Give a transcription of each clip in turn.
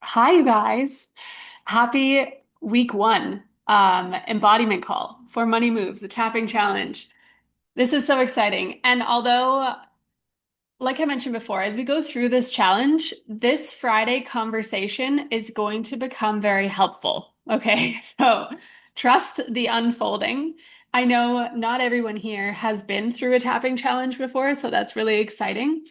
Hi, you guys. Happy week one embodiment call for Money Moves, the tapping challenge. This is so exciting. And although, like I mentioned before, as we go through this challenge, this Friday conversation is going to become very helpful. Okay. So trust the unfolding. I know not everyone here has been through a tapping challenge before, so that's really exciting.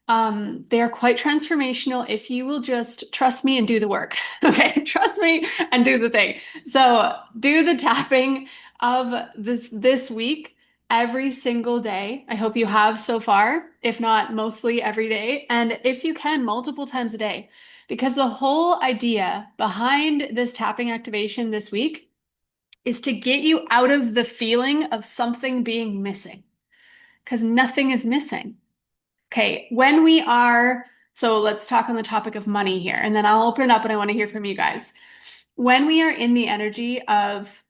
They are quite transformational if you will just trust me and do the work. Okay, trust me and do the thing. So do the tapping of this week every single day. I hope you have so far, if not mostly every day, and if you can, multiple times a day. Because the whole idea behind this tapping activation this week is to get you out of the feeling of something being missing, because nothing is missing. Okay, so let's talk on the topic of money here, and then I'll open it up and I want to hear from you guys. When we are in the energy of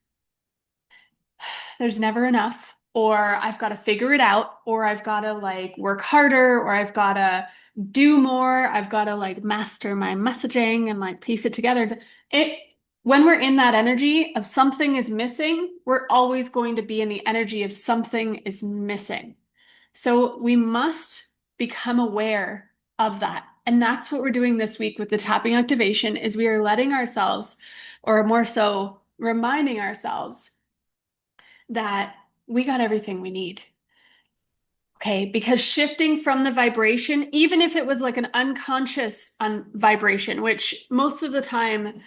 there's never enough, or I've got to figure it out, or I've got to like work harder, or I've got to do more, I've got to like master my messaging and like piece it together. When we're in that energy of something is missing, we're always going to be in the energy of something is missing. So we must become aware of that. And that's what we're doing this week with the tapping activation is we are letting ourselves, or more so reminding ourselves that we got everything we need. Okay, because shifting from the vibration, even if it was like an unconscious vibration, which most of the time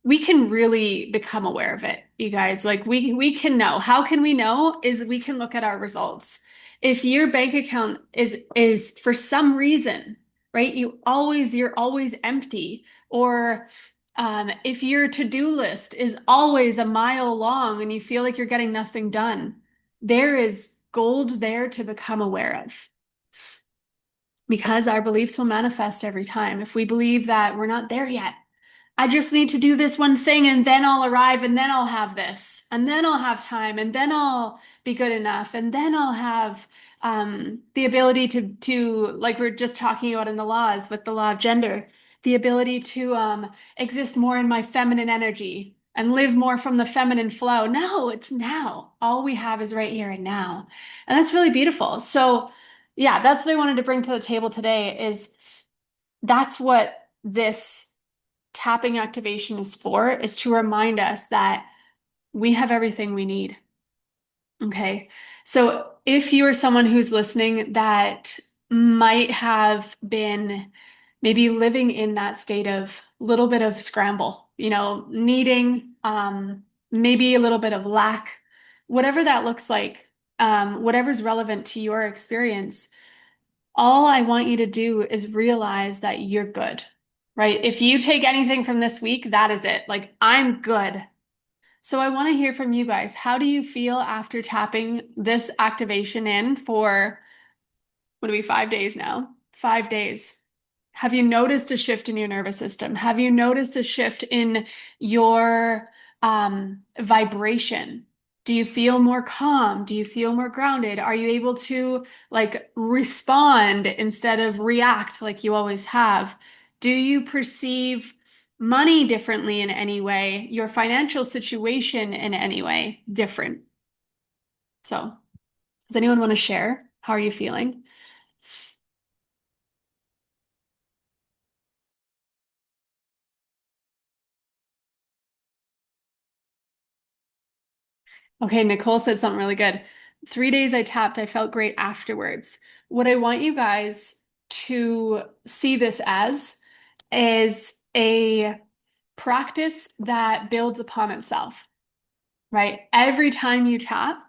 we can really become aware of it, you guys. Like we can know. How can we know? Is we can look at our results. If your bank account is for some reason, right? You're always empty, or if your to-do list is always a mile long and you feel like you're getting nothing done, there is gold there to become aware of because our beliefs will manifest every time. If we believe that we're not there yet, I just need to do this one thing and then I'll arrive and then I'll have this and then I'll have time and then I'll be good enough and then I'll have the ability to like we're just talking about in the laws with the law of gender, the ability to exist more in my feminine energy and live more from the feminine flow. No, it's now. All we have is right here and now. And that's really beautiful. So yeah, that's what I wanted to bring to the table today is that's what this tapping activation is to remind us that we have everything we need. Okay. So if you are someone who's listening that might have been maybe living in that state of little bit of scramble, needing maybe a little bit of lack, whatever that looks like, whatever's relevant to your experience, all I want you to do is realize that you're good, right? If you take anything from this week, that is it. Like, I'm good. So I want to hear from you guys. How do you feel after tapping this activation in for, what are we, 5 days now? 5 days. Have you noticed a shift in your nervous system? Have you noticed a shift in your vibration? Do you feel more calm? Do you feel more grounded? Are you able to like respond instead of react like you always have? Do you perceive money differently in any way? Your financial situation in any way different? So, does anyone want to share? How are you feeling? Okay, Nicole said something really good. 3 days I tapped, I felt great afterwards. What I want you guys to see this as is a practice that builds upon itself, right? Every time you tap,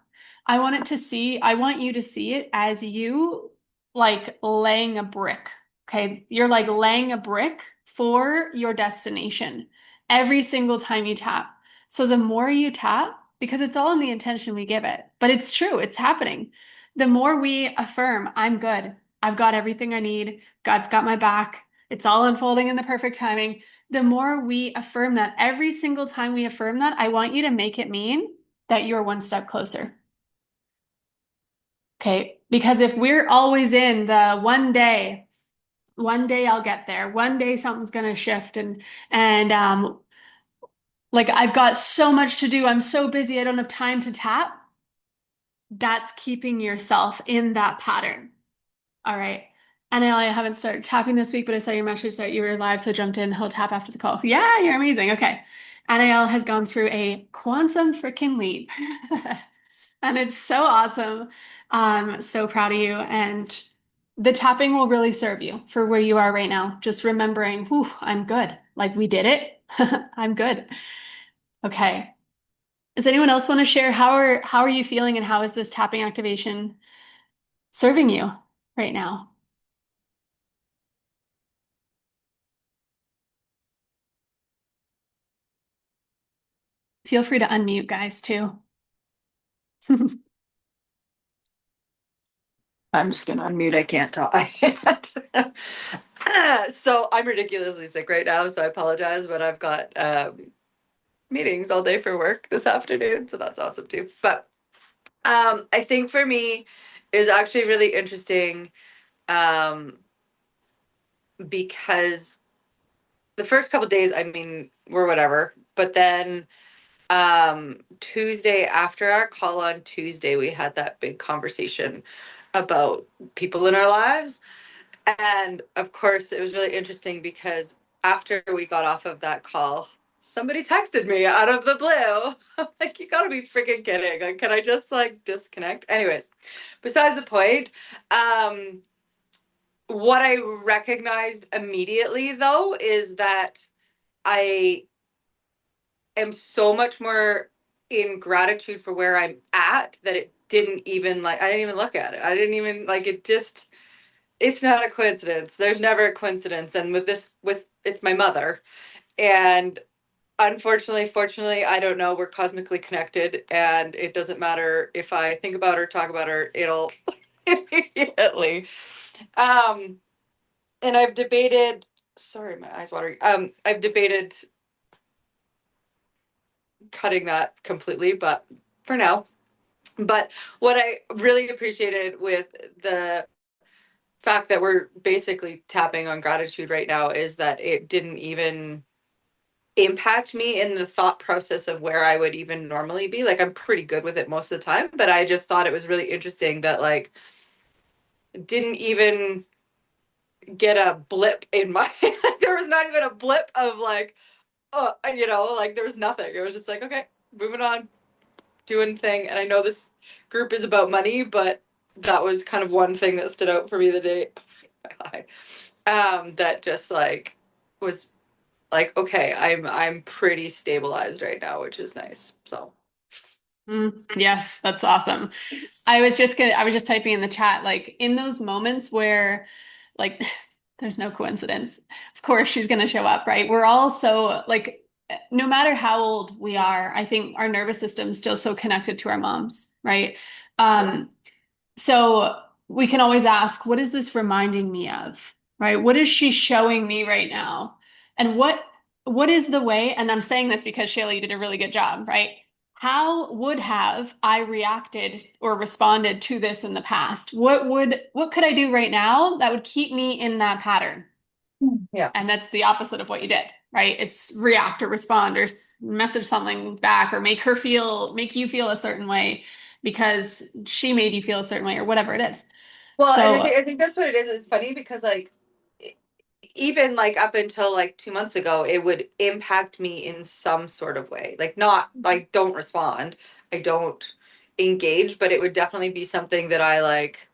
I want you to see it as you like laying a brick. Okay. You're like laying a brick for your destination every single time you tap. So the more you tap, because it's all in the intention we give it, but it's true, it's happening. The more we affirm, I'm good. I've got everything I need. God's got my back. It's all unfolding in the perfect timing. The more we affirm that, every single time we affirm that, I want you to make it mean that you're one step closer. Okay. Because if we're always in the one day, One day I'll get there. One day something's gonna shift and like I've got so much to do. I'm so busy. I don't have time to tap. That's keeping yourself in that pattern. All right. And I haven't started tapping this week, but I saw your message that you were live, so I jumped in. He'll tap after the call. Yeah, you're amazing. Okay. NIL has gone through a quantum freaking leap. And it's so awesome. So proud of you. And the tapping will really serve you for where you are right now. Just remembering, whew, I'm good. Like we did it. I'm good. Okay. Does anyone else want to share how are you feeling and how is this tapping activation serving you right now? Feel free to unmute, guys, too. I'm just gonna unmute. I can't talk. I can't. So I'm ridiculously sick right now, so I apologize, but I've got meetings all day for work this afternoon, so that's awesome too. But I think for me, it was actually really interesting um, because the first couple days, I mean, were whatever, but then Tuesday after our call on Tuesday, we had that big conversation about people in our lives. And of course, it was really interesting because after we got off of that call, somebody texted me out of the blue. I'm like, you gotta be freaking kidding. Like, can I just like disconnect? Anyways, besides the point, um, what I recognized immediately though is that I am so much more in gratitude for where I'm at that it didn't even like, I didn't even look at it. I didn't even like it just it's not a coincidence. There's never a coincidence. And with it's my mother. And unfortunately, fortunately, I don't know. We're cosmically connected, and it doesn't matter if I think about her, talk about her, it'll immediately. Um, and I've debated. Sorry, my eyes watering. I've debated cutting that completely, but for now. But what I really appreciated with the fact that we're basically tapping on gratitude right now is that it didn't even impact me in the thought process of where I would even normally be. Like I'm pretty good with it most of the time, but I just thought it was really interesting that like didn't even get a blip in my there was not even a blip of like like there was nothing. It was just like okay, moving on, doing thing. And I know this group is about money, but that was kind of one thing that stood out for me the day that just like was like okay, I'm pretty stabilized right now, which is nice. So Yes, that's awesome. I was just typing in the chat, like in those moments where like there's no coincidence. Of course she's gonna show up, right? We're all so like no matter how old we are, I think our nervous system is still so connected to our moms, right? yeah. Um, so we can always ask, what is this reminding me of? Right? What is she showing me right now? And what is the way, and I'm saying this because Shayla, you did a really good job, right? How would have I reacted or responded to this in the past? What could I do right now that would keep me in that pattern? Yeah. And that's the opposite of what you did, right? It's react or respond or message something back or make you feel a certain way because she made you feel a certain way or whatever it is. Well, and So, I think that's what it is. It's funny because like even like up until like 2 months ago, it would impact me in some sort of way. Like not like don't respond, I don't engage, but it would definitely be something that I like,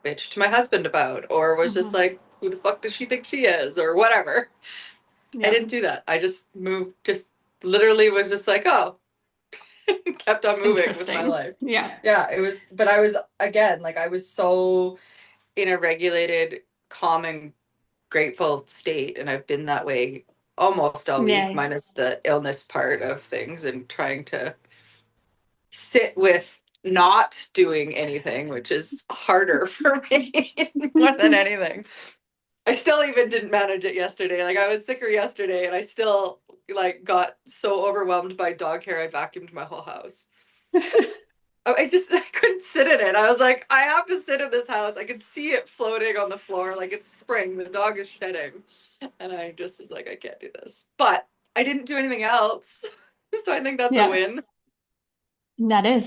bitched to my husband about, or was just mhm, like, who the fuck does she think she is, or whatever. I yep, didn't do that. I just moved, just literally was just like, oh, kept on moving with my interesting. life. Yeah. Yeah, it was, but I was again, like I was so in a regulated, calm and grateful state, and I've been that way almost all week, Yeah. minus the illness part of things and trying to sit with not doing anything, which is harder for me more than anything. I still even didn't manage it yesterday. Like I was sicker yesterday and I still like got so overwhelmed by dog hair I vacuumed my whole house. I just I couldn't sit in it. I was like, I have to sit in this house. I could see it floating on the floor like it's spring. The dog is shedding. And I just was like, I can't do this. But I didn't do anything else. So I think that's a Yeah, win.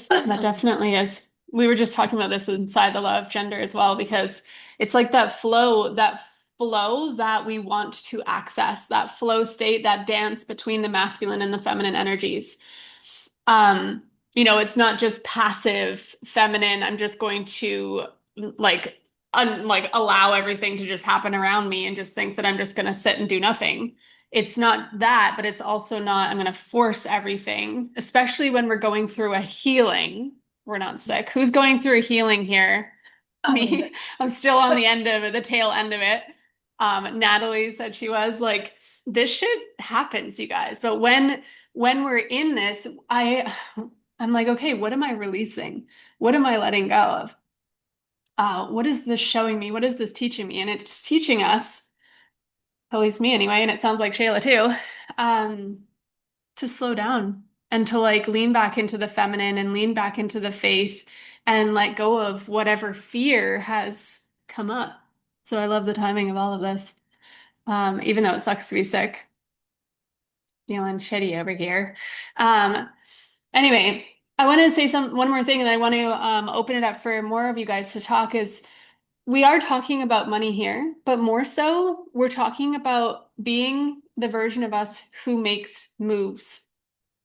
that definitely is. We were just talking about this inside the Law of Gender as well, because it's like that flow that we want to access, that flow state, that dance between the masculine and the feminine energies. Um, it's not just passive feminine. I'm just going to like like allow everything to just happen around me and just think that I'm just going to sit and do nothing. It's not that, but it's also not, I'm going to force everything, especially when we're going through a healing. We're not sick. Who's going through a healing here? Um, Me. I'm still on the end of it, the tail end of it. Natalie said she was like, this shit happens, you guys. But when we're in this, I'm like, okay, what am I releasing? What am I letting go of? What is this showing me? What is this teaching me? And it's teaching us, at least me anyway, and it sounds like Shayla too, um, to slow down and to like lean back into the feminine and lean back into the faith and let go of whatever fear has come up. So I love the timing of all of this. Even though it sucks to be sick, feeling shitty over here. Um, anyway, I want to say one more thing, and I want to open it up for more of you guys to talk. Is we are talking about money here, but more so, we're talking about being the version of us who makes moves,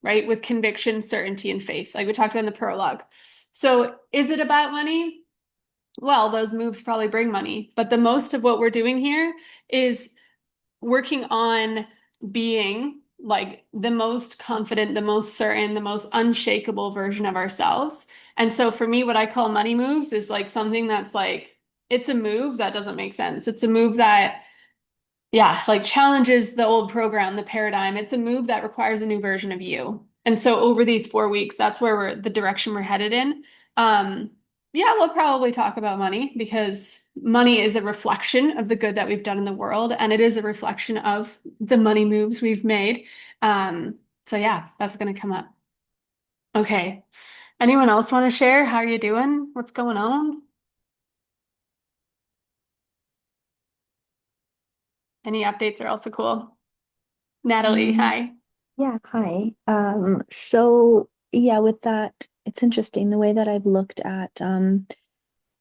right? With conviction, certainty, and faith, like we talked about in the prologue. So, is it about money? Well, those moves probably bring money, but the most of what we're doing here is working on being like the most confident, the most certain, the most unshakable version of ourselves. And so for me, what I call money moves is like something that's like, it's a move that doesn't make sense. It's a move that, yeah, like challenges the old program, the paradigm. It's a move that requires a new version of you. And so over these 4 weeks, that's where the direction we're headed in. Um, yeah, we'll probably talk about money because money is a reflection of the good that we've done in the world, and it is a reflection of the money moves we've made. So yeah, that's going to come up. Okay. Anyone else want to share? How are you doing? What's going on? Any updates are also cool. Natalie, Um, hi. yeah, hi. So yeah, with that, it's interesting. The way that I've looked at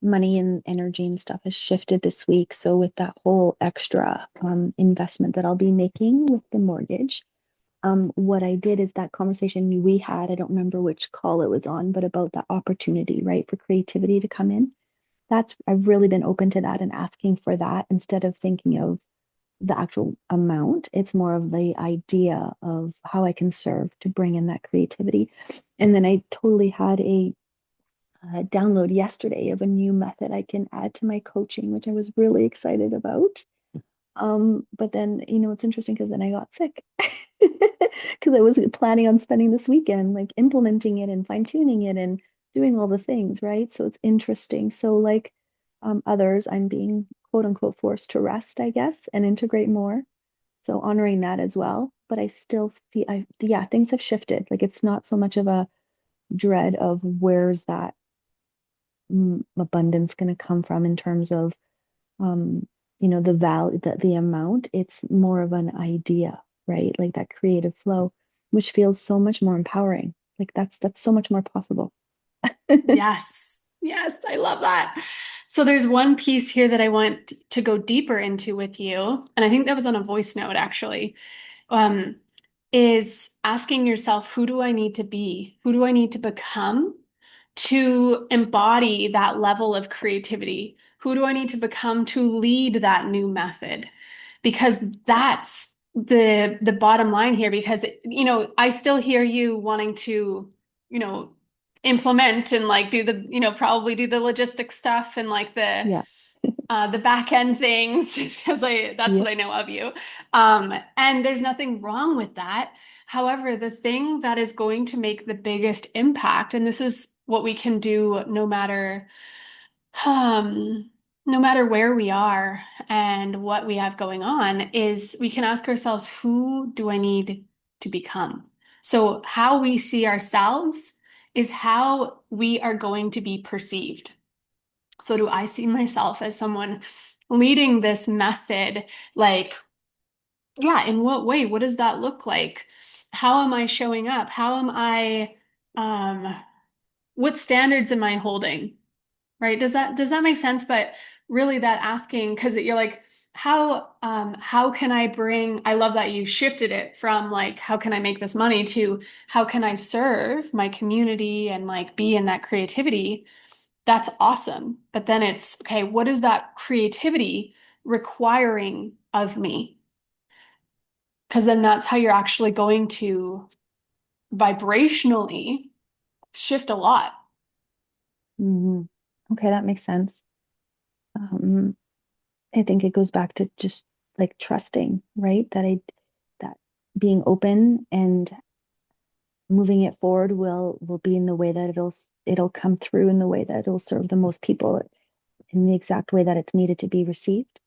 money and energy and stuff has shifted this week. So with that whole extra investment that I'll be making with the mortgage, what I did is that conversation we had, I don't remember which call it was on, but about that opportunity, right, for creativity to come in. I've really been open to that and asking for that instead of thinking of the actual amount. It's more of the idea of how I can serve to bring in that creativity. And then I totally had a download yesterday of a new method I can add to my coaching, which I was really excited about. But then, it's interesting because then I got sick because I was planning on spending this weekend like implementing it and fine tuning it and doing all the things, right? So it's interesting. So, like others, I'm being quote unquote forced to rest, I guess, and integrate more. So honoring that as well. But I still feel, yeah, things have shifted. Like it's not so much of a dread of where's that abundance going to come from in terms of um, the value, the amount. It's more of an idea, right? Like that creative flow, which feels so much more empowering. Like that's so much more possible. Yes. Yes, I love that. So there's one piece here that I want to go deeper into with you, and I think that was on a voice note actually. Um, is asking yourself, who do I need to be? Who do I need to become to embody that level of creativity? Who do I need to become to lead that new method? Because that's the bottom line here. Because I still hear you wanting to, you know, implement and like do the, probably do the logistic stuff and like Yeah. the back end things because I that's what Yep. I know of you. And there's nothing wrong with that. However, the thing that is going to make the biggest impact, and this is what we can do no matter where we are and what we have going on, is we can ask ourselves, who do I need to become? So how we see ourselves is how we are going to be perceived. So do I see myself as someone leading this method? Like, yeah, in what way? What does that look like? How am I showing up? How am I, um, what standards am I holding? Right? Does that make sense? But really that asking, because you're like, how can I bring, I love that you shifted it from like, how can I make this money to how can I serve my community and like be in that creativity? That's awesome. But then it's, okay, what is that creativity requiring of me? Because then that's how you're actually going to vibrationally shift a lot. Hmm. Okay, that makes sense. Um, I think it goes back to just like trusting, right? That being open and moving it forward will be in the way that it'll come through in the way that it'll serve the most people in the exact way that it's needed to be received.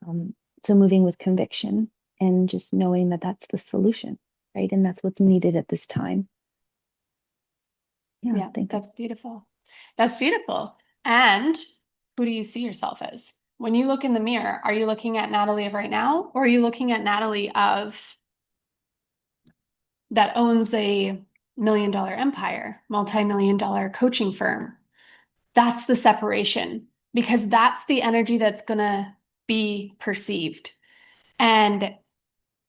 Um, so moving with conviction and just knowing that that's the solution, right? And that's what's needed at this time. Yeah, I Yeah, think that's beautiful. That's beautiful. And who do you see yourself as? When you look in the mirror, are you looking at Natalie of right now, or are you looking at Natalie of that owns a $1 million empire, multi-million dollar coaching firm? That's the separation because that's the energy that's gonna be perceived. And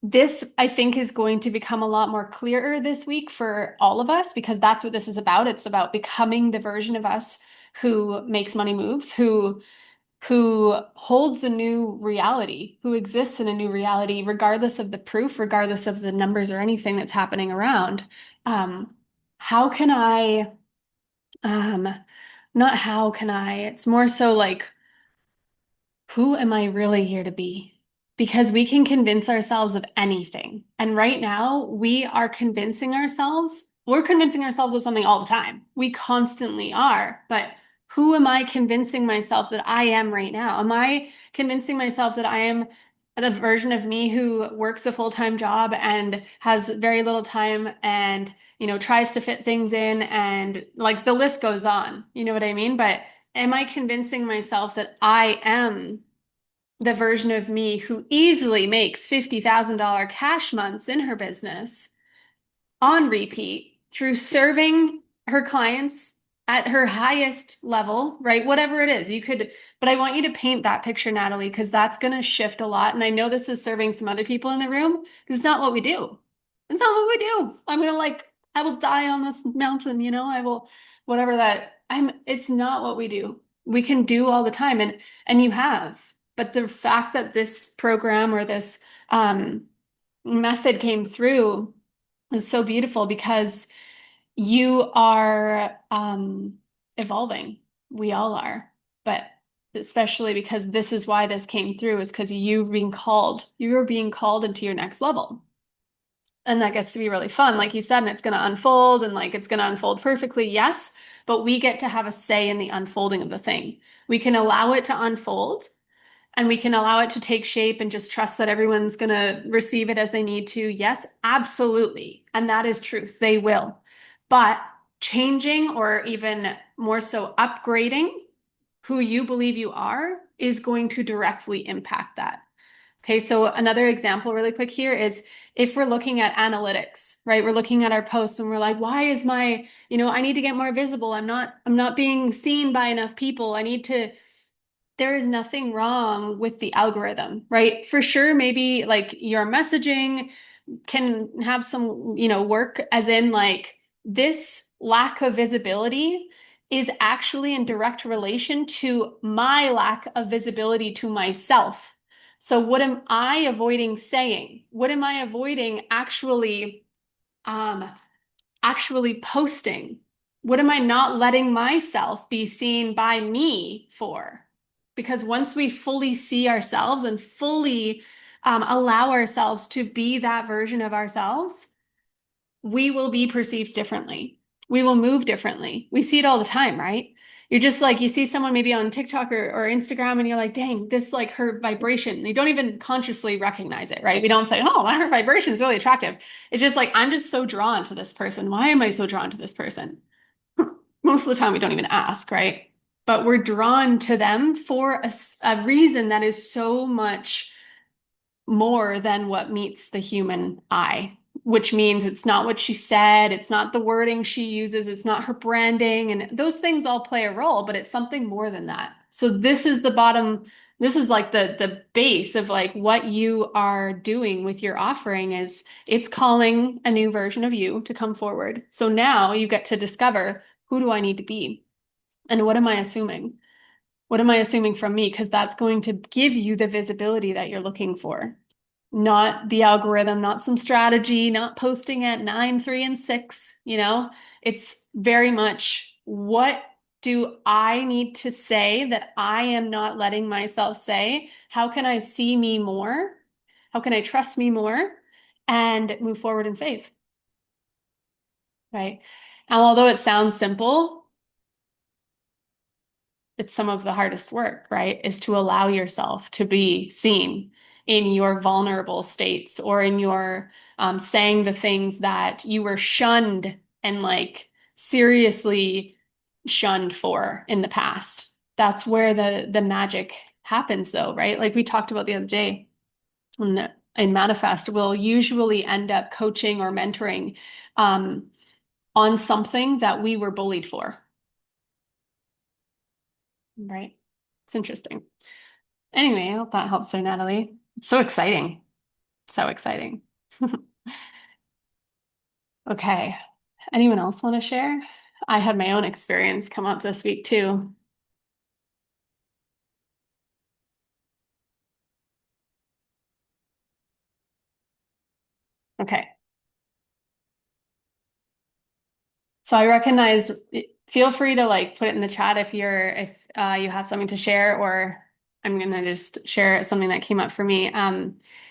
this, I think, is going to become a lot more clearer this week for all of us because that's what this is about. It's about becoming the version of us who makes money moves, who holds a new reality, who exists in a new reality, regardless of the proof, regardless of the numbers or anything that's happening around. Um, how can I, um, not how can I, it's more so like, who am I really here to be? Because we can convince ourselves of anything. And right now, we're convincing ourselves of something all the time. We constantly are. But who am I convincing myself that I am right now? Am I convincing myself that I am the version of me who works a full-time job and has very little time and, tries to fit things in and like the list goes on. You know what I mean? But am I convincing myself that I am the version of me who easily makes $50,000 cash months in her business on repeat through serving her clients at her highest level, right? Whatever it is, but I want you to paint that picture, Natalie, because that's going to shift a lot. And I know this is serving some other people in the room because it's not what we do. It's not what we do. I will die on this mountain, I will, whatever it's not what we do. We can do all the time and you have. But the fact that this program or this method came through is so beautiful because you are evolving. We all are. But especially because this is why this came through is because you're being called into your next level. And that gets to be really fun, like you said, and it's going to unfold and like it's going to unfold perfectly. Yes, but we get to have a say in the unfolding of the thing. We can allow it to unfold and we can allow it to take shape and just trust that everyone's going to receive it as they need to. Yes, absolutely. And that is truth. They will. But changing or even more so upgrading who you believe you are is going to directly impact that. Okay, so another example really quick here is if we're looking at analytics, right? We're looking at our posts and we're like, why is I need to get more visible. I'm not being seen by enough people. There is nothing wrong with the algorithm, right? For sure, maybe like your messaging can have some, work as in like this lack of visibility is actually in direct relation to my lack of visibility to myself. So what am I avoiding saying? What am I avoiding um actually posting? What am I not letting myself be seen by me for? Because once we fully see ourselves and fully allow ourselves to be that version of ourselves, we will be perceived differently. We will move differently. We see it all the time, right? You're just like, you see someone maybe on TikTok or Instagram and you're like, dang, this like her vibration. And you don't even consciously recognize it, right? We don't say, oh, her vibration is really attractive. It's just like, I'm just so drawn to this person. Why am I so drawn to this person? Most of the time we don't even ask, right? But we're drawn to them for a reason that is so much more than what meets the human eye, which means it's not what she said, it's not the wording she uses, it's not her branding, and those things all play a role, but it's something more than that. So this is the bottom, this is like the base of like what you are doing with your offering is it's calling a new version of you to come forward. So now you get to discover, who do I need to be? And what am I assuming? What am I assuming from me? Because that's going to give you the visibility that you're looking for, not the algorithm, not some strategy, not posting at 9, 3, and 6, you know? It's very much, what do I need to say that I am not letting myself say? How can I see me more? How can I trust me more and move forward in faith? Right? And although it sounds simple, it's some of the hardest work, right? Is to allow yourself to be seen in your vulnerable states or in your saying the things that you were shunned and like seriously shunned for in the past. That's where the magic happens, though, right? Like we talked about the other day, in Manifest, we'll usually end up coaching or mentoring um, on something that we were bullied for. Right. It's interesting. Anyway, I hope that helps there, Natalie. It's so exciting. So exciting. Okay. Anyone else want to share? I had my own experience come up this week too. Okay. So I recognize, feel free to like put it in the chat if you have something to share, or I'm gonna just share something that came up for me.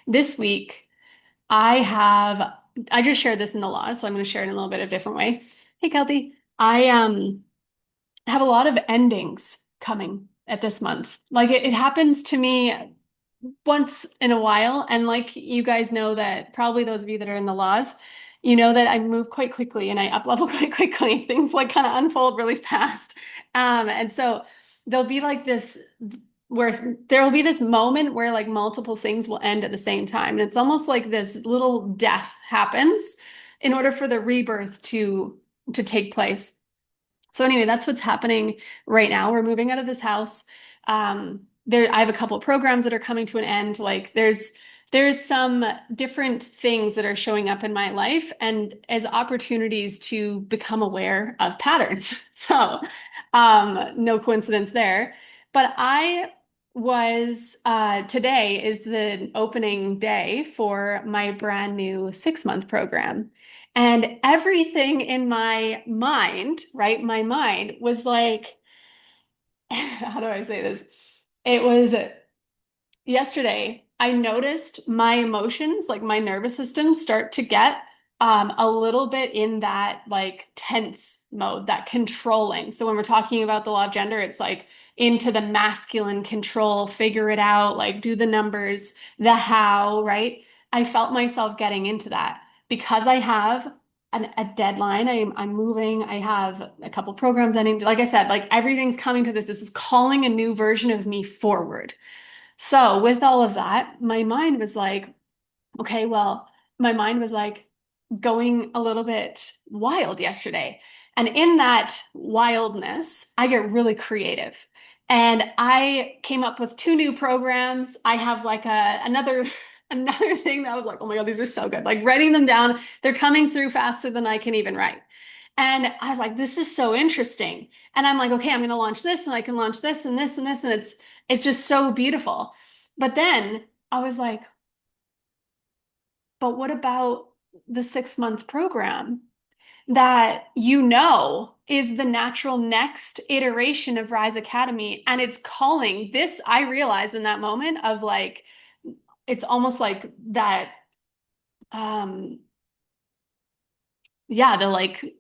This week I have I just shared this in the laws, so I'm gonna share it in a little bit of a different way. Hey, Kelty. I have a lot of endings coming at this month. Like it happens to me once in a while. And like you guys know that probably those of you that are in the laws, you know that I move quite quickly and I up level quite quickly. Things like kind of unfold really fast. And so there'll be like this where there'll be this moment where like multiple things will end at the same time. And it's almost like this little death happens in order for the rebirth to take place. So anyway, that's what's happening right now. We're moving out of this house. I have a couple of programs that are coming to an end. Like there's some different things that are showing up in my life and as opportunities to become aware of patterns. So no coincidence there. But I was today is the opening day for my brand new 6-month program. And everything in my mind, right? My mind was like, how do I say this? It was yesterday, I noticed my emotions, like my nervous system, start to get a little bit in that like tense mode, that controlling. So when we're talking about the law of gender, it's like into the masculine control, figure it out, like do the numbers, the how, right? I felt myself getting into that because I have a deadline. I'm moving. I have a couple programs ending. Like I said, like everything's coming to this. This is calling a new version of me forward. So with all of that, my mind was like, okay, well, my mind was like going a little bit wild yesterday. And in that wildness, I get really creative. And I came up with 2 new programs. I have like another another thing that I was like, oh my God, these are so good. Like writing them down, they're coming through faster than I can even write. And I was like, this is so interesting. And I'm like, okay, I'm going to launch this and I can launch this and this and this. And it's just so beautiful. But then I was like, but what about the 6-month program that you know is the natural next iteration of Rise Academy? And it's calling this, I realized in that moment of like, it's almost like that, um, yeah, the like,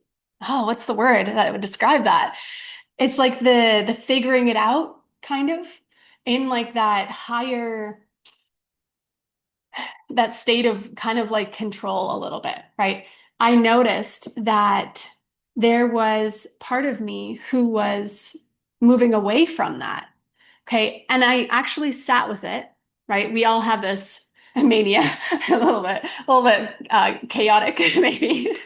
oh, what's the word that would describe that? it's like the figuring it out kind of in like that higher, that state of kind of like control a little bit, right? I noticed that there was part of me who was moving away from that. Okay. And I actually sat with it, right? We all have this mania, a little bit chaotic, maybe.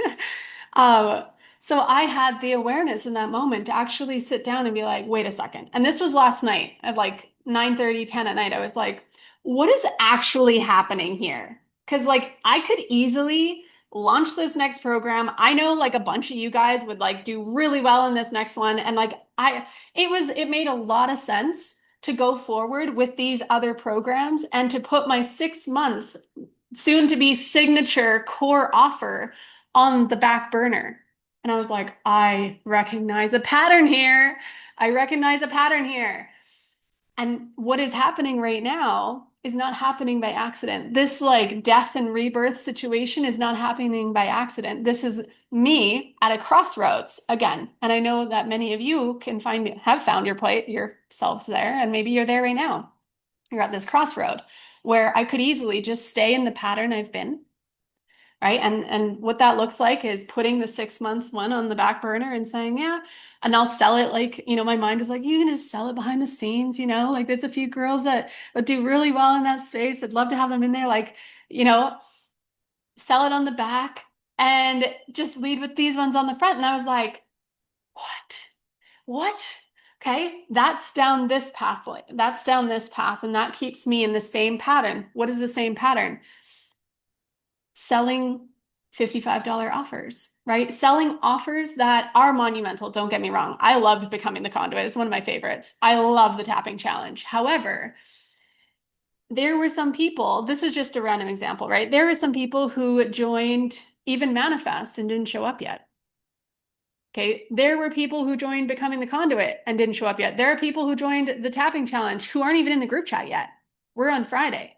um, so I had the awareness in that moment to actually sit down and be like, wait a second. And this was last night at like 9:30, 10 at night. I was like, what is actually happening here? Because like I could easily launch this next program. I know like a bunch of you guys would like do really well in this next one. And like it made a lot of sense to go forward with these other programs and to put my 6 month soon to be signature core offer on the back burner. And I was like, I recognize a pattern here. I recognize a pattern here. And what is happening right now is not happening by accident. This like death and rebirth situation is not happening by accident. This is me at a crossroads again. And I know that many of you have found yourselves there, and maybe you're there right now. You're at this crossroad where I could easily just stay in the pattern I've been, right? And what that looks like is putting the 6 months one on the back burner and saying, yeah, and I'll sell it like, my mind is like, you can just sell it behind the scenes, like there's a few girls that would do really well in that space. I'd love to have them in there, like, you know, sell it on the back and just lead with these ones on the front. And I was like, what? What? Okay, that's down this pathway. That's down this path, and that keeps me in the same pattern. What is the same pattern? Selling $55 offers, right? Selling offers that are monumental. Don't get me wrong. I loved Becoming the Conduit. It's one of my favorites. I love the tapping challenge. However, there were some people, this is just a random example, right? There were some people who joined even Manifest and didn't show up yet. Okay, there were people who joined Becoming the Conduit and didn't show up yet. There are people who joined the tapping challenge who aren't even in the group chat yet. We're on Friday.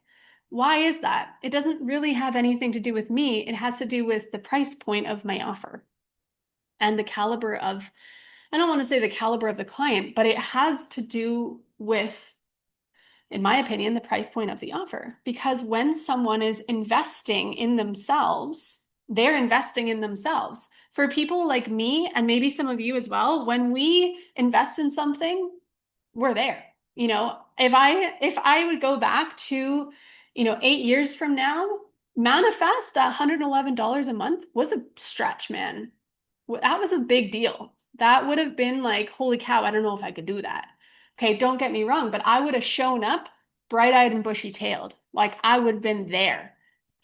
Why is that? It doesn't really have anything to do with me. It has to do with the price point of my offer and the caliber of, I don't want to say the caliber of the client, but it has to do with, in my opinion, the price point of the offer. Because when someone is investing in themselves, they're investing in themselves. For people like me, and maybe some of you as well, when we invest in something, we're there. If I would go back to, 8 years from now, Manifest at $111 a month was a stretch, man. That was a big deal. That would have been like, holy cow, I don't know if I could do that. Okay, don't get me wrong, but I would have shown up bright-eyed and bushy-tailed. Like I would have been there.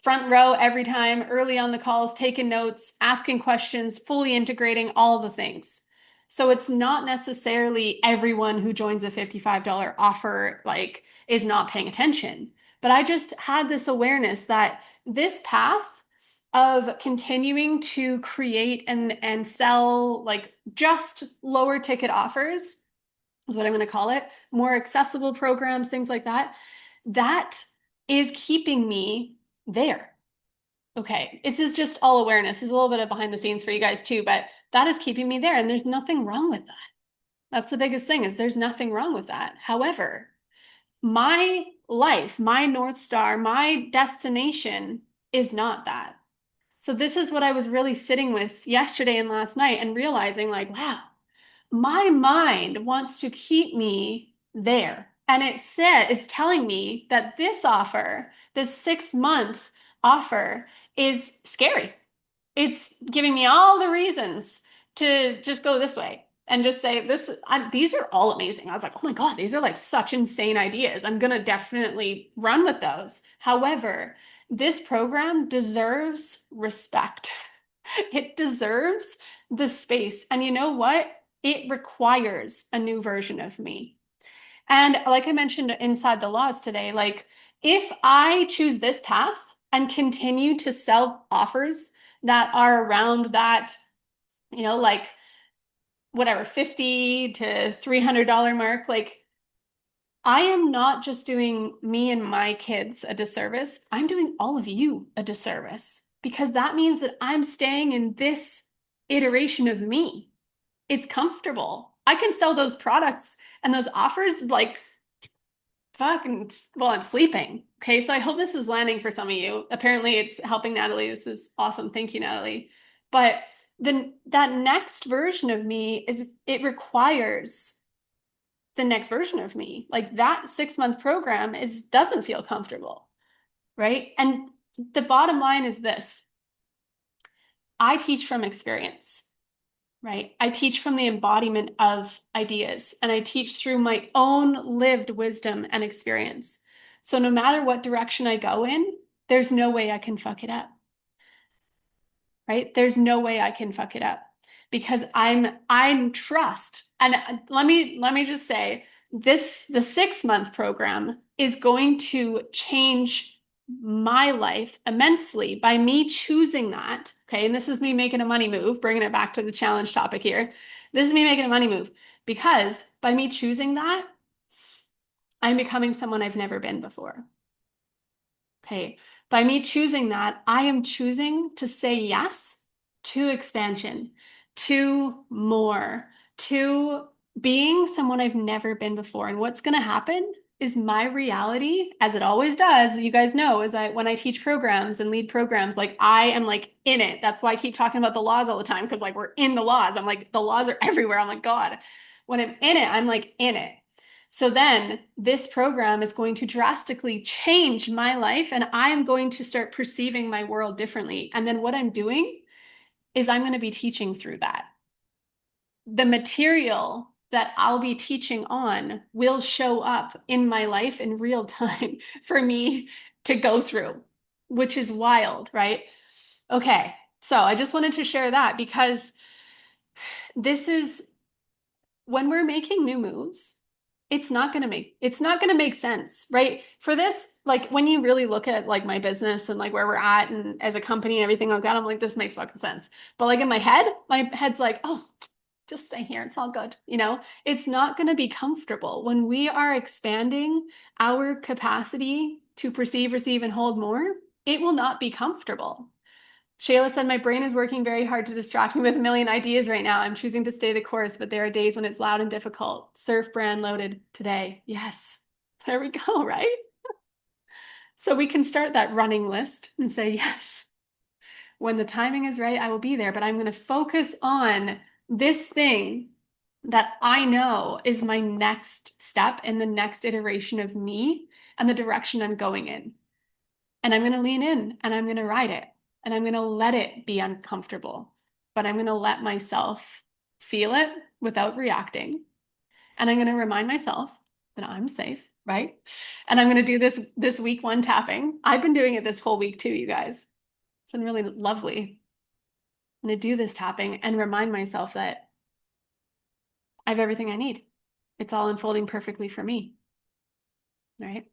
Front row every time, early on the calls, taking notes, asking questions, fully integrating all the things. So it's not necessarily everyone who joins a $55 offer like is not paying attention. But I just had this awareness that this path of continuing to create and sell like just lower ticket offers is what I'm going to call it, more accessible programs, things like that, that is keeping me there. Okay, this is just all awareness. This is a little bit of behind the scenes for you guys too, but that is keeping me there, and there's nothing wrong with that. That's the biggest thing, is there's nothing wrong with that. However, my life, my North Star, my destination is not that. So this is what I was really sitting with yesterday and last night and realizing like, wow, my mind wants to keep me there. And it's telling me that this offer, this 6 month offer is scary. It's giving me all the reasons to just go this way and just say these are all amazing. I was like, oh my God, these are like such insane ideas. I'm going to definitely run with those. However, this program deserves respect. It deserves the space. And you know what? It requires a new version of me. And like I mentioned inside the laws today, like if I choose this path and continue to sell offers that are around that, like whatever, $50 to $300 mark, like I am not just doing me and my kids a disservice. I'm doing all of you a disservice, because that means that I'm staying in this iteration of me. It's comfortable. I can sell those products and those offers like fucking while I'm sleeping. Okay. So I hope this is landing for some of you. Apparently it's helping Natalie. This is awesome. Thank you, Natalie. But then that next version of me is it requires the next version of me. Like that 6 month program doesn't feel comfortable. Right. And the bottom line is this. I teach from experience. Right. I teach from the embodiment of ideas and I teach through my own lived wisdom and experience. So no matter what direction I go in, there's no way I can fuck it up. Right? There's no way I can fuck it up because I'm trust. And let me just say the 6 month program is going to change my life immensely by me choosing that. Okay. And this is me making a money move, bringing it back to the challenge topic here. This is me making a money move because by me choosing that, I'm becoming someone I've never been before. Okay. By me choosing that, I am choosing to say yes to expansion, to more, to being someone I've never been before. And what's going to happen is my reality, as it always does, you guys know, is when I teach programs and lead programs, like I am like in it. That's why I keep talking about the laws all the time, because like we're in the laws. I'm like, the laws are everywhere. I'm like, God, when I'm in it, I'm like in it. So then this program is going to drastically change my life and I am going to start perceiving my world differently. And then what I'm doing is I'm going to be teaching through that. The material that I'll be teaching on will show up in my life in real time for me to go through, which is wild, right? Okay. So I just wanted to share that because this is when we're making new moves, it's not going to make sense, right? For this, like when you really look at like my business and like where we're at and as a company and everything like that, I'm like, this makes fucking sense. But like in my head's like, oh, just stay here. It's all good. It's not going to be comfortable when we are expanding our capacity to perceive, receive, and hold more. It will not be comfortable. Shayla said, my brain is working very hard to distract me with a million ideas right now. I'm choosing to stay the course, but there are days when it's loud and difficult. Surf brand loaded today. Yes. There we go, right? So we can start that running list and say, yes, when the timing is right, I will be there, but I'm going to focus on this thing that I know is my next step in the next iteration of me and the direction I'm going in. And I'm going to lean in and I'm going to ride it. And I'm going to let it be uncomfortable, but I'm going to let myself feel it without reacting. And I'm going to remind myself that I'm safe, right? And I'm going to do this week one tapping. I've been doing it this whole week too, you guys. It's been really lovely. I'm going to do this tapping and remind myself that I have everything I need. It's all unfolding perfectly for me. Right?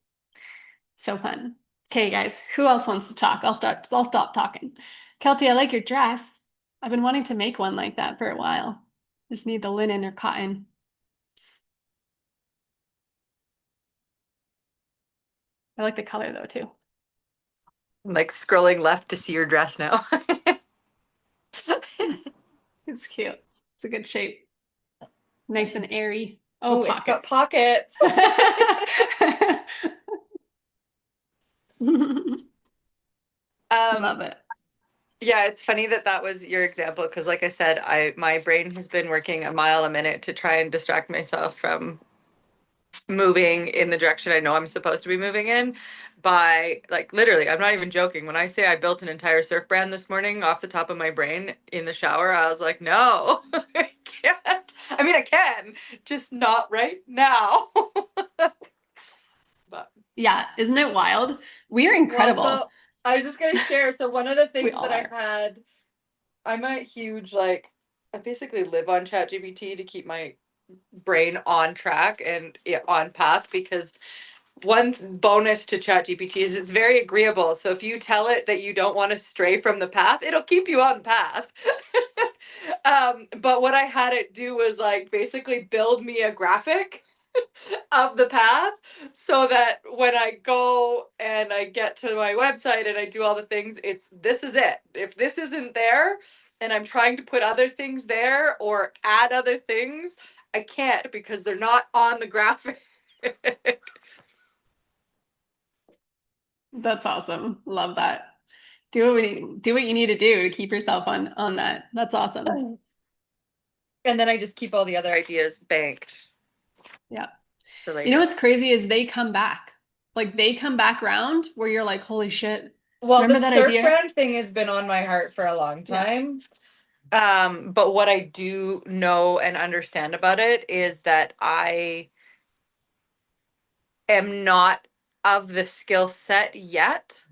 So fun. Okay, guys, who else wants to talk? I'll stop talking. Kelty, I like your dress. I've been wanting to make one like that for a while. Just need the linen or cotton. I like the color though too. I'm like scrolling left to see your dress now. It's cute. It's a good shape. Nice and airy. Oh, Ooh, it's got pockets. pockets. Love it. Yeah, it's funny that was your example because, like I said, my brain has been working a mile a minute to try and distract myself from moving in the direction I know I'm supposed to be moving in by like literally, I'm not even joking. When I say I built an entire surf brand this morning off the top of my brain in the shower, I was like, no, I can't. I mean, I can, just not right now. But yeah, isn't it wild? We're incredible. Well, so I was just gonna share. So one of the We things all that I've are. had, I'm a huge like I basically live on ChatGPT to keep my brain on track and on path because one bonus to ChatGPT is it's very agreeable. So if you tell it that you don't want to stray from the path, it'll keep you on path. But what I had it do was like basically build me a graphic of the path so that when I go and I get to my website and I do all the things, this is it. If this isn't there and I'm trying to put other things there or add other things, I can't because they're not on the graphic. That's awesome. Love that. Do what you need to do to keep yourself on that. That's awesome. And then I just keep all the other ideas banked Yeah. for You know later. what's crazy is they come back. Like they come back round where you're like, holy shit. Well, the Remember that surf idea? brand thing has been on my heart for a long Yeah. time. But what I do know and understand about it is that I am not of the skill set yet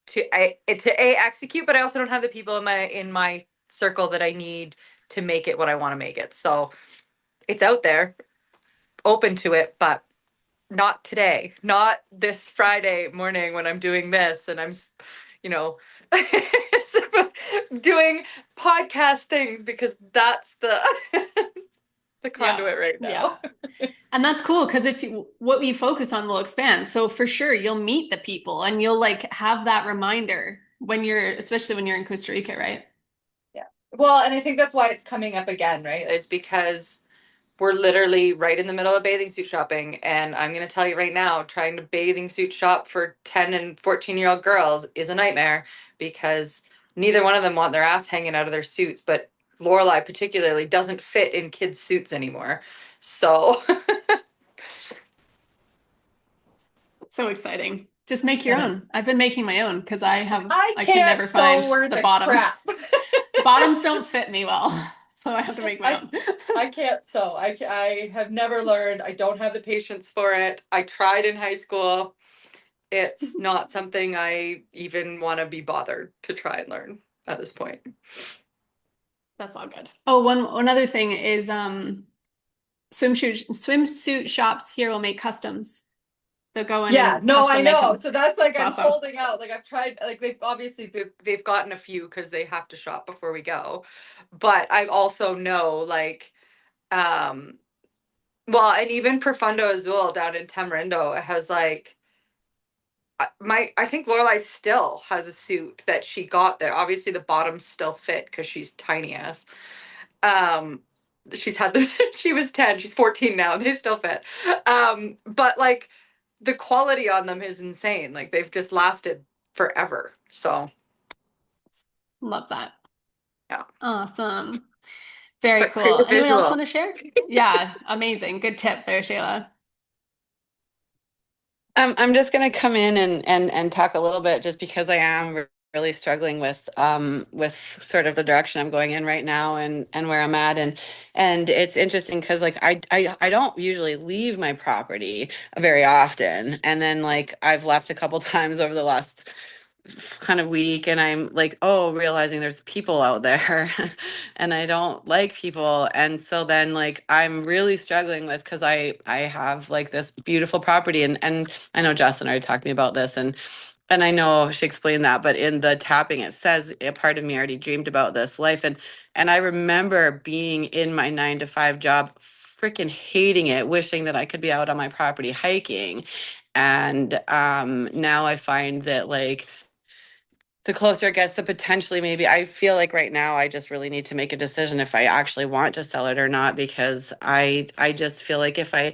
to execute, but I also don't have the people in my circle that I need to make it what I want to make it. So it's out there, open to it, but not today, not this Friday morning when I'm doing this and I'm, you know, doing podcast things because that's the the conduit right now. Yeah. And that's cool because what we focus on will expand. So for sure, you'll meet the people and you'll like have that reminder when especially when you're in Costa Rica, right? Yeah. Well, and I think that's why it's coming up again, right? Is because we're literally right in the middle of bathing suit shopping. And I'm going to tell you right now, trying to bathing suit shop for 10 and 14-year-old girls is a nightmare because neither one of them want their ass hanging out of their suits. But Lorelai particularly doesn't fit in kids' suits anymore. So So exciting. Just make your own. I've been making my own because I I can can't never find sew worth the a bottom. crap. Bottoms don't fit me well. So I have to make my own. I can't sew. I have never learned. I don't have the patience for it. I tried in high school. It's not something I even want to be bothered to try and learn at this point. That's all good. Oh, one other thing is swimsuit shops here will make customs. They'll go in Yeah, and no, I custom make know. them. So that's like It's I'm awesome. holding out. Like I've tried. Like they've gotten a few because they have to shop before we go. But I also know like um well, and even Profundo Azul down in Tamarindo has like I think Lorelai still has a suit that she got there. Obviously the bottoms still fit because she's tiny ass. Um she's had the she was 10, she's 14 now. They still fit. But like the quality on them is insane. Like they've just lasted forever. So Love that. yeah. Awesome. Very But create cool. a Anyone else visual. want to share? Yeah, amazing. Good tip there, Shayla. I'm just going to come in and talk a little bit just because I am really struggling with sort of the direction I'm going in right now and where I'm at and it's interesting because like I don't usually leave my property very often and then like I've left a couple times over the last kind of week and I'm like, oh, realizing there's people out there and I don't like people. And so then like I'm really struggling with because I have like this beautiful property and I know Justin already talked to me about this and I know she explained that, but in the tapping it says a part of me already dreamed about this life. And I remember being in my 9 to 5 job, freaking hating it, wishing that I could be out on my property hiking. And now I find that like the closer it gets to potentially maybe I feel like right now I just really need to make a decision if I actually want to sell it or not because I just feel like if I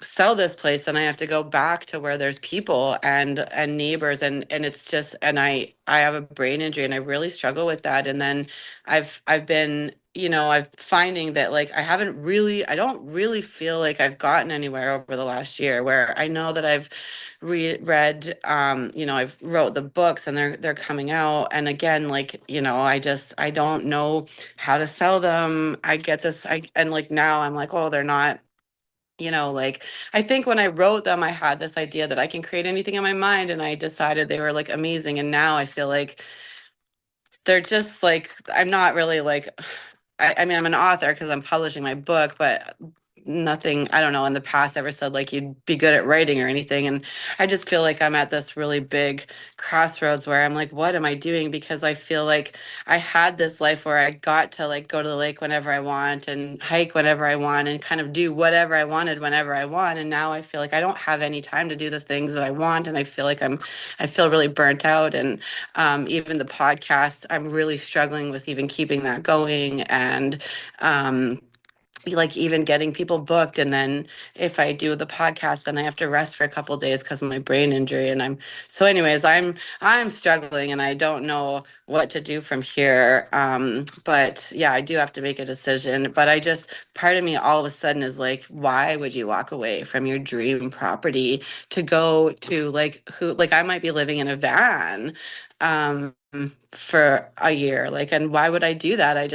sell this place then I have to go back to where there's people and neighbors and it's just and I have a brain injury and I really struggle with that and then I've been I'm finding that like I don't really feel like I've gotten anywhere over the last year where I know that I've read I've wrote the books and they're coming out and again like I don't know how to sell them. I get this and like now I'm like, oh, they're not like I think when I wrote them, I had this idea that I can create anything in my mind, and I decided they were like amazing. And now I feel like they're just like, I'm not really like, I mean, I'm an author because I'm publishing my book, but nothing, I don't know, in the past ever said like you'd be good at writing or anything. And I just feel like I'm at this really big crossroads where I'm like, what am I doing? Because I feel like I had this life where I got to like go to the lake whenever I want and hike whenever I want and kind of do whatever I wanted whenever I want. And now I feel like I don't have any time to do the things that I want. And I feel like I feel really burnt out. And even the podcast, I'm really struggling with even keeping that going. And like even getting people booked, and then if I do the podcast, then I have to rest for a couple of days because of my brain injury. And I'm struggling, and I don't know what to do from here. But yeah, I do have to make a decision. But I just, part of me all of a sudden is like, why would you walk away from your dream property to go to like who, like I might be living in a van for a year, like, and why would I do that? I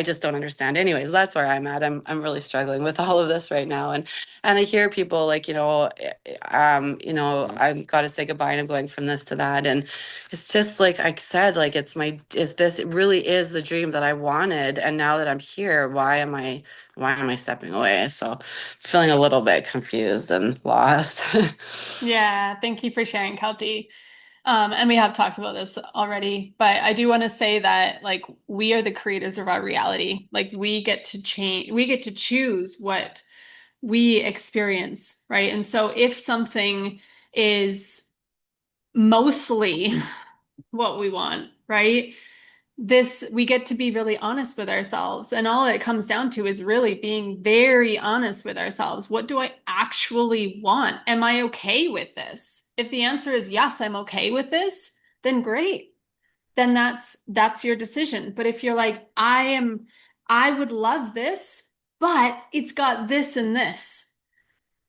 just don't understand. Anyways, that's where I'm at. I'm really struggling with all of this right now. And I hear people like, I've got to say goodbye and I'm going from this to that. And it's just like I said, like it really is the dream that I wanted. And now that I'm here, why am I stepping away? So feeling a little bit confused and lost. Yeah, thank you for sharing, Kelty. And we have talked about this already, but I do want to say that like we are the creators of our reality. Like we get to change, we get to choose what we experience, right? And so if something is mostly what we want, right? We get to be really honest with ourselves. And all it comes down to is really being very honest with ourselves. What do I actually want? Am I okay with this? If the answer is yes, I'm okay with this, then great. Then that's your decision. But if you're like, I would love this, but it's got this and this,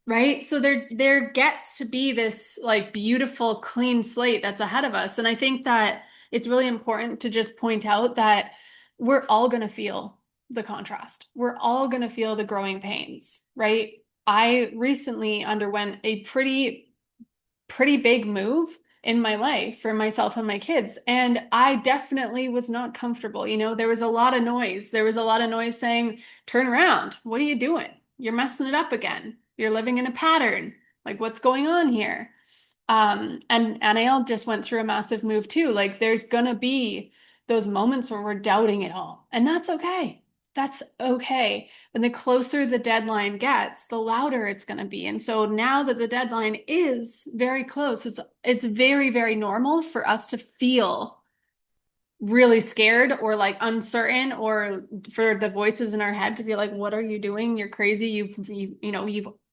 right? So there gets to be this like beautiful clean slate that's ahead of us. And I think that it's really important to just point out that we're all going to feel the contrast. We're all going to feel the growing pains, right? I recently underwent a pretty big move in my life for myself and my kids. And I definitely was not comfortable. There was a lot of noise. There was a lot of noise saying, turn around. What are you doing? You're messing it up again. You're living in a pattern. Like, what's going on here? And Anael just went through a massive move too. Like, there's gonna be those moments where we're doubting it all. And that's okay. That's okay. And the closer the deadline gets, the louder it's going to be. And so now that the deadline is very close, it's very, very normal for us to feel really scared or like uncertain, or for the voices in our head to be like, what are you doing? You're crazy. You've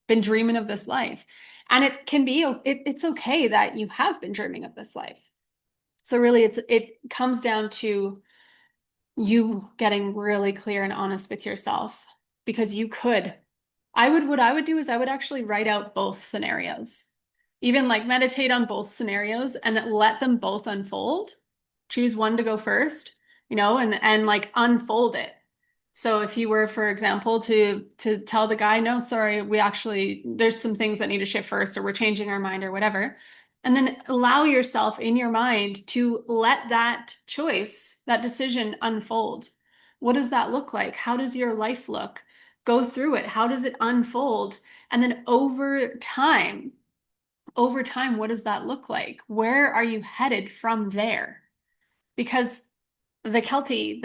been dreaming of this life. And it can be, it's okay that you have been dreaming of this life. So really it comes down to you getting really clear and honest with yourself, because you could. What I would do is I would actually write out both scenarios, even like meditate on both scenarios and let them both unfold. Choose one to go first, and like unfold it. So if you were, for example, to tell the guy, no, sorry, there's some things that need to shift first, or we're changing our mind or whatever. And then allow yourself in your mind to let that choice, that decision unfold. What does that look like? How does your life look? Go through it. How does it unfold? And then over time, what does that look like? Where are you headed from there? Because the Kelty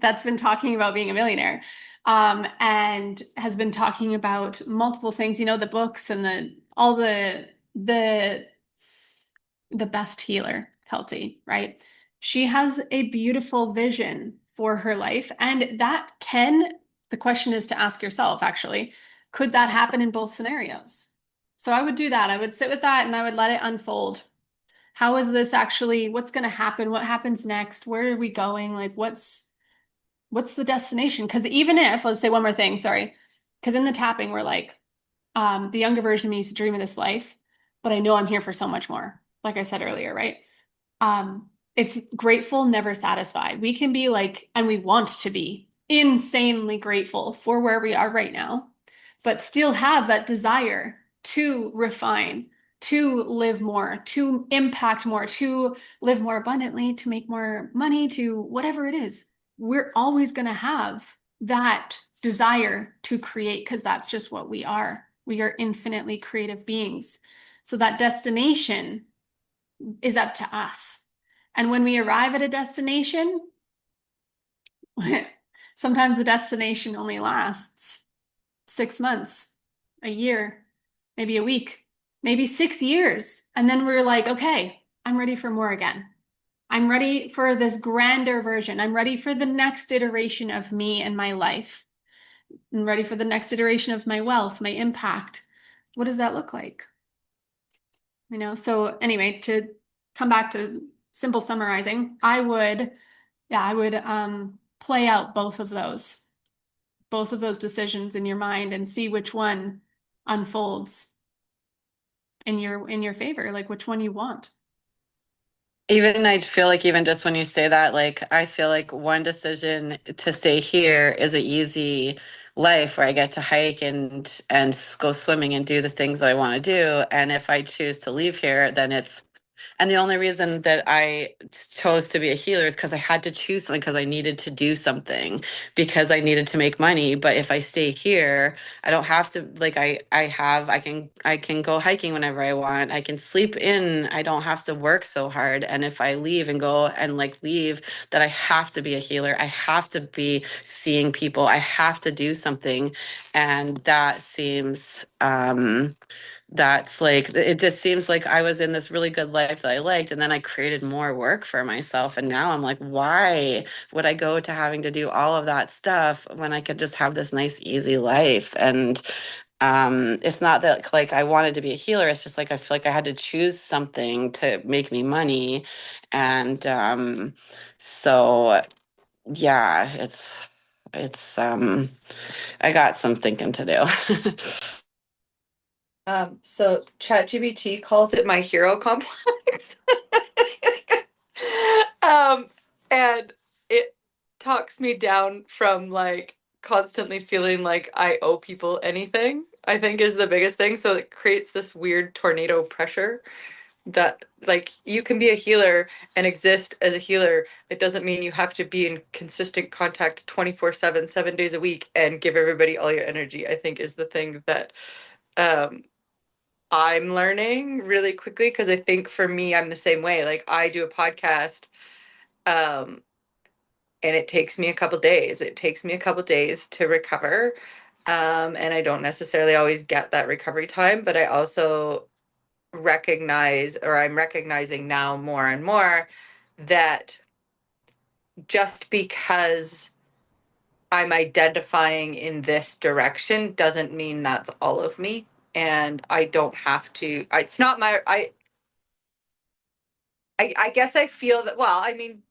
that's been talking about being a millionaire, and has been talking about multiple things, the books and the best healer, Kelty, right? She has a beautiful vision for her life. And the question is to ask yourself, actually, could that happen in both scenarios? So I would do that. I would sit with that and I would let it unfold. How is this actually, what's going to happen? What happens next? Where are we going? Like, what's the destination? Because even if, let's say one more thing, sorry, because in the tapping, we're like, the younger version of me used to dream of this life, but I know I'm here for so much more. Like I said earlier, right? It's grateful, never satisfied. We can be like, and we want to be insanely grateful for where we are right now, but still have that desire to refine, to live more, to impact more, to live more abundantly, to make more money, to whatever it is. We're always going to have that desire to create, because that's just what we are. We are infinitely creative beings. So that destination is up to us. And when we arrive at a destination, sometimes the destination only lasts 6 months, a year, maybe a week, maybe 6 years. And then we're like, okay, I'm ready for more again. I'm ready for this grander version. I'm ready for the next iteration of me and my life. I'm ready for the next iteration of my wealth, my impact. What does that look like? So anyway, to come back to simple summarizing, I would play out both of those decisions in your mind and see which one unfolds in your favor, like which one you want. Even I feel like even just when you say that, like I feel like one decision to stay here is an easy life where I get to hike and go swimming and do the things that I want to do. And if I choose to leave here, then it's and the only reason that I chose to be a healer is because I had to choose something because I needed to do something because I needed to make money. But if I stay here, I don't have to like I can go hiking whenever I want. I can sleep in. I don't have to work so hard. And if I leave and go and like leave, that I have to be a healer. I have to be seeing people. I have to do something. And that seems that's like it just seems like I was in this really good life that I liked and then I created more work for myself and now I'm like why would I go to having to do all of that stuff when I could just have this nice easy life and it's not that like I wanted to be a healer it's just like I feel like I had to choose something to make me money and so yeah it's I got some thinking to do. So ChatGPT calls it my hero complex. And it talks me down from like constantly feeling like I owe people anything, I think is the biggest thing. So it creates this weird tornado pressure that like you can be a healer and exist as a healer. It doesn't mean you have to be in consistent contact 24/7, 7 days a week and give everybody all your energy, I think is the thing that um I'm learning really quickly because I think for me, I'm the same way. Like I do a podcast, um, and it takes me a couple days. It takes me a couple days to recover. And I don't necessarily always get that recovery time, but I also recognize, or I'm recognizing now more and more that just because I'm identifying in this direction doesn't mean that's all of me. And I don't have to, it's not I guess I feel that, well, I mean,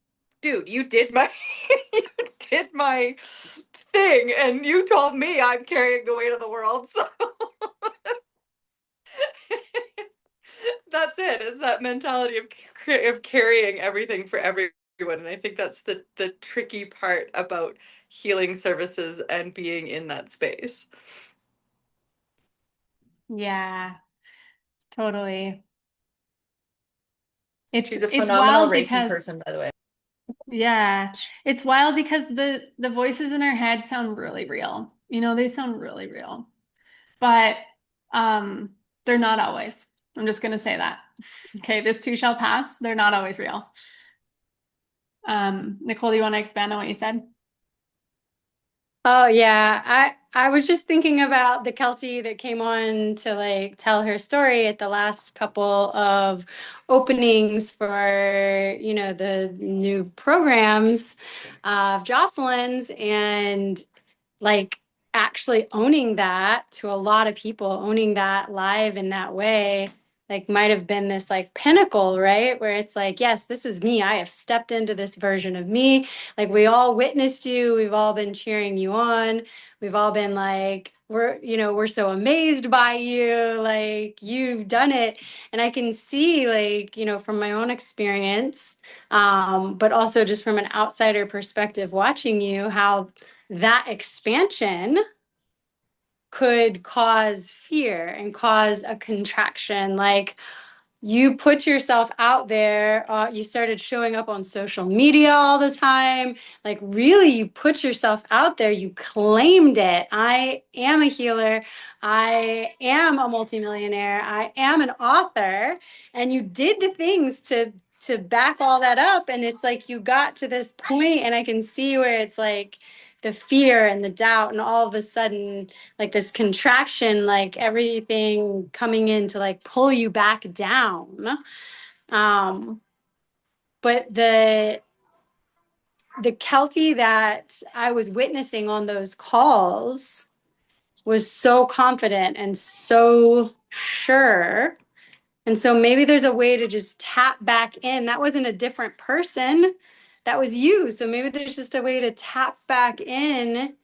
dude, you did my you did my thing and you told me I'm carrying the weight of the world. So that's it. It's that mentality of carrying everything for everyone. And I think that's the tricky part about healing services and being in that space. Yeah, totally. She's a It's phenomenal wild Reiki because person, by the way. yeah, it's wild because the voices in our head sound really real. They sound really real. But um they're not always. I'm just gonna say that. Okay, this too shall pass. They're not always real. Nicole, do you want to expand on what you said? Oh yeah, I was just thinking about the Keltie that came on to like tell her story at the last couple of openings for, the new programs of Jocelyn's and like actually owning that to a lot of people, owning that live in that way, like might have been this like pinnacle, right? Where it's like, yes, this is me. I have stepped into this version of me. Like we all witnessed you. We've all been cheering you on. We've all been like, we're so amazed by you. Like you've done it. And I can see like, from my own experience, but also just from an outsider perspective, watching you, how that expansion could cause fear and cause a contraction. Like you put yourself out there, you started showing up on social media all the time. Like really, you put yourself out there, you claimed it. I am a healer. I am a multimillionaire. I am an author. And you did the things to back all that up. And it's like you got to this point, and I can see where it's like the fear and the doubt, and all of a sudden like this contraction, like everything coming in to like pull you back down. But the Kelty that I was witnessing on those calls was so confident and so sure. And so maybe there's a way to just tap back in. That wasn't a different person. That was you. So maybe there's just a way to tap back in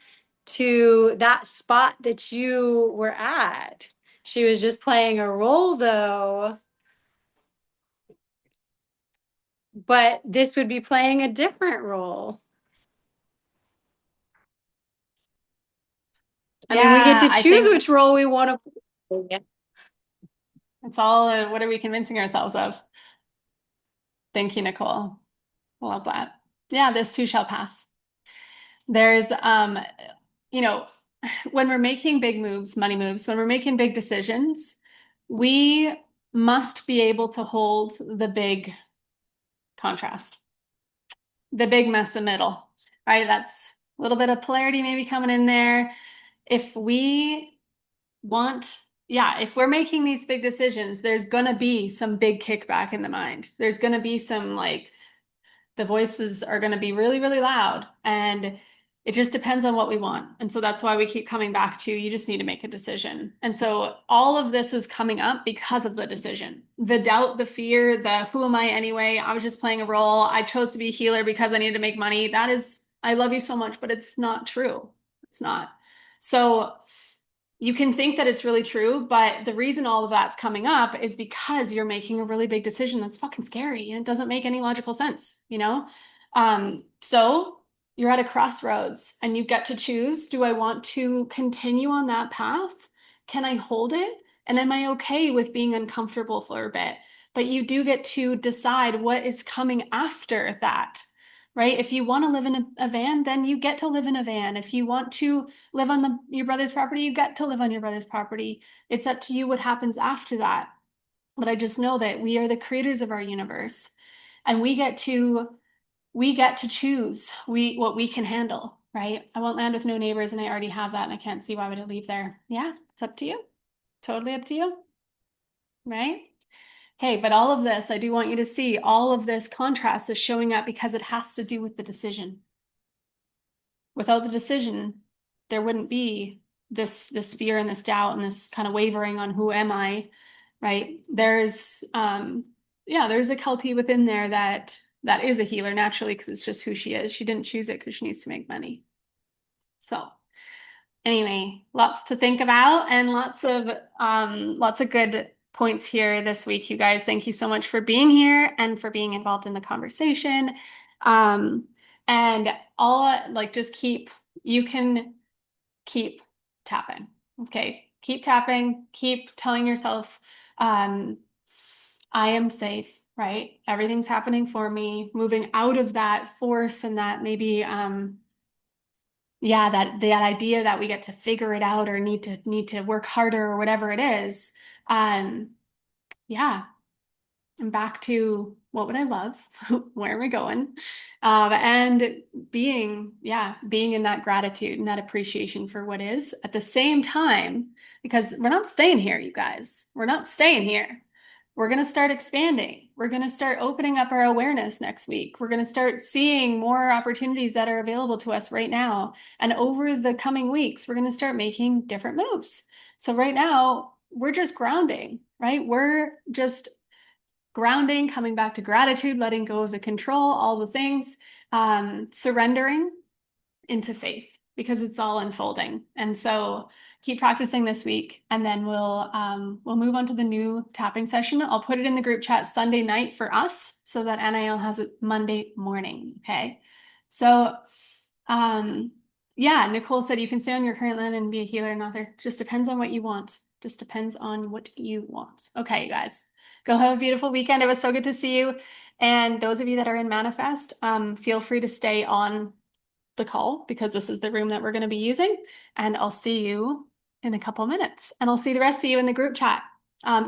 to that spot that you were at. She was just playing a role though, but this would be playing a different role. I mean, we get Yeah, to I choose think which role we want to play. it's all what are we convincing ourselves of? Thank you, Nicole. Love that. Yeah, this too shall pass. There's you know, when we're making big moves, money moves, when we're making big decisions, we must be able to hold the big contrast, the big mess in the middle, right? That's a little bit of polarity maybe coming in there. If we want, yeah, if we're making these big decisions, there's gonna be some big kickback in the mind. There's gonna be some like the voices are gonna be really, really loud, and it just depends on what we want. And so that's why we keep coming back to you just need to make a decision. And so all of this is coming up because of the decision. The doubt, the fear, the who am I anyway? I was just playing a role. I chose to be a healer because I needed to make money. That is, I love you so much, but it's not true. It's not. So you can think that it's really true, but the reason all of that's coming up is because you're making a really big decision that's fucking scary and it doesn't make any logical sense, you know? So you're at a crossroads and you get to choose, do I want to continue on that path? Can I hold it? And am I okay with being uncomfortable for a bit? But you do get to decide what is coming after that, right? If you want to live in a van, then you get to live in a van. If you want to live on your brother's property, you get to live on your brother's property. It's up to you what happens after that. But I just know that we are the creators of our universe and we get to choose what we can handle, right? I won't land with no neighbors and I already have that and I can't see why would I leave there. Yeah, it's up to you. Totally up to you. Right? Hey, but all of this, I do want you to see all of this contrast is showing up because it has to do with the decision. Without the decision, there wouldn't be this fear and this doubt and this kind of wavering on who am I, right? There's there's a Kelty within there that is a healer naturally because it's just who she is. She didn't choose it because she needs to make money. So anyway, lots to think about and lots of good points here this week, you guys. Thank you so much for being here and for being involved in the conversation. And all like just you can keep tapping. Okay. Keep tapping, keep telling yourself, I am safe, right? Everything's happening for me, moving out of that force and that maybe that idea that we get to figure it out or need to work harder or whatever it is. Um, yeah, and back to what would I love? Where am I going? And being in that gratitude and that appreciation for what is at the same time, because we're not staying here, you guys. We're not staying here. We're going to start expanding. We're going to start opening up our awareness next week. We're going to start seeing more opportunities that are available to us right now. And over the coming weeks, we're going to start making different moves. So right now, we're just grounding, right? We're just grounding, coming back to gratitude, letting go of the control, all the things, surrendering into faith because it's all unfolding. And so keep practicing this week, and then we'll move on to the new tapping session. I'll put it in the group chat Sunday night for us so that NIL has it Monday morning. Okay. So yeah, Nicole said you can stay on your current land and be a healer and author. Just depends on what you want. Just depends on what you want. Okay, you guys. Go have a beautiful weekend. It was so good to see you. And those of you that are in Manifest, feel free to stay on the call because this is the room that we're going to be using. And I'll see you in a couple of minutes. And I'll see the rest of you in the group chat.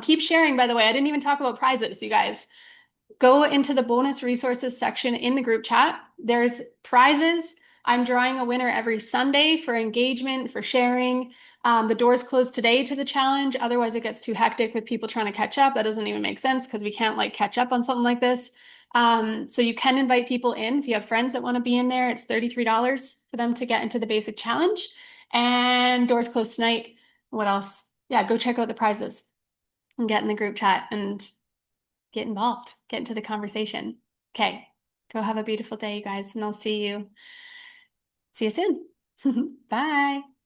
Keep sharing, by the way. I didn't even talk about prizes, you guys. Go into the bonus resources section in the group chat. There's prizes. I'm drawing a winner every Sunday for engagement, for sharing. The doors close today to the challenge. Otherwise, it gets too hectic with people trying to catch up. That doesn't even make sense because we can't like catch up on something like this. So you can invite people in if you have friends that want to be in there. It's $33 for them to get into the basic challenge. And doors close tonight. What else? Yeah, go check out the prizes and get in the group chat and get involved, get into the conversation. Okay, go have a beautiful day, you guys, and I'll see you soon. Bye.